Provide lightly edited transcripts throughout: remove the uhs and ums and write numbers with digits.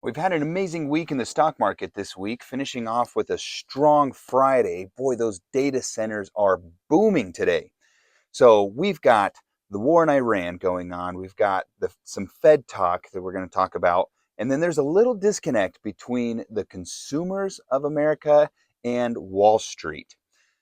We've had an amazing week in the stock market this week, finishing off with a strong Friday. Boy, those data centers are booming today. So we've got the war in Iran going on. We've got some Fed talk that we're going to talk about. And then there's a little disconnect between the consumers of America and Wall Street.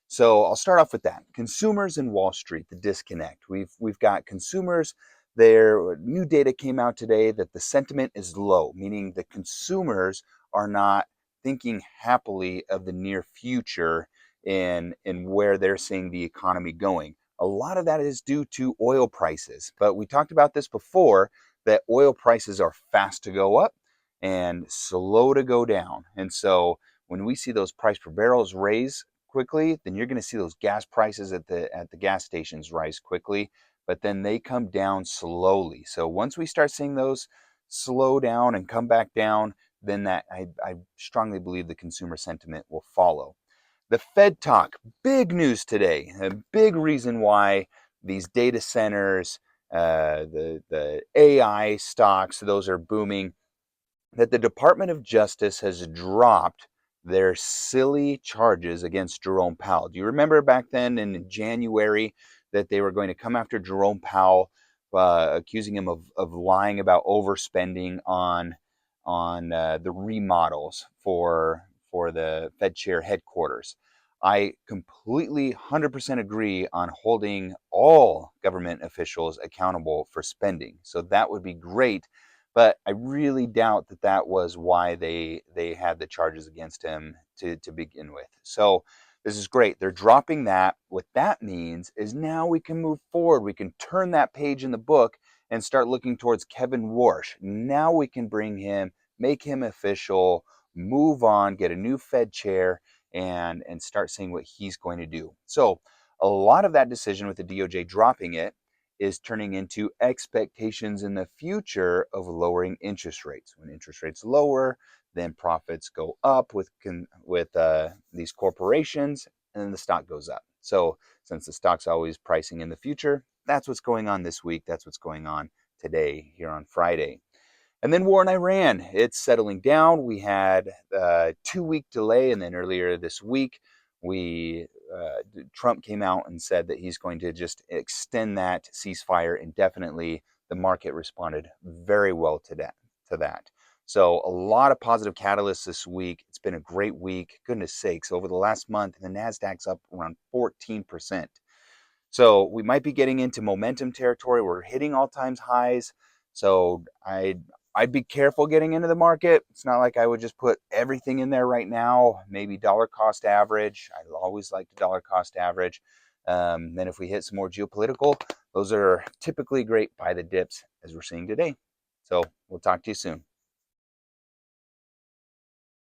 So I'll start off with that. Consumers and Wall Street, the disconnect. We've got consumers. Their new data came out today that the sentiment is low, meaning the consumers are not thinking happily of the near future in where they're seeing the economy going. A lot of that is due to oil prices, but we talked about this before that oil prices are fast to go up and slow to go down. And so when we see those price per barrels raise quickly, then you're going to see those gas prices at the gas stations rise quickly, but then they come down slowly. So once we start seeing those slow down and come back down, then I strongly believe the consumer sentiment will follow. The Fed talk, big news today. A big reason why these data centers, the AI stocks, those are booming, that the Department of Justice has dropped their silly charges against Jerome Powell. Do you remember back then in January that they were going to come after Jerome Powell, accusing him of lying about overspending on the remodels for the Fed chair headquarters? I completely 100% agree on holding all government officials accountable for spending. So that would be great, but I really doubt that that was why they had the charges against him to begin with. So this is great. They're dropping that. What that means is now we can move forward. We can turn that page in the book and start looking towards Kevin Warsh. Now we can bring him, make him official, move on, get a new Fed chair, and start seeing what he's going to do. So a lot of that decision with the DOJ dropping it is turning into expectations in the future of lowering interest rates. When interest rates lower, then profits go up with these corporations, and then the stock goes up. So since the stock's always pricing in the future, that's what's going on this week. That's what's going on today here on Friday. And then war in Iran, it's settling down. We had a 2 week delay, and then earlier this week, we Trump came out and said that he's going to just extend that ceasefire indefinitely. The market responded very well to that. To that. So a lot of positive catalysts this week. It's been a great week. Goodness sakes, over the last month, the Nasdaq's up around 14%. So we might be getting into momentum territory. We're hitting all-time highs. So I'd be careful getting into the market. It's not like I would just put everything in there right now. Maybe dollar cost average. I always like the dollar cost average. Then if we hit some more geopolitical, those are typically great buy the dips as we're seeing today. So we'll talk to you soon.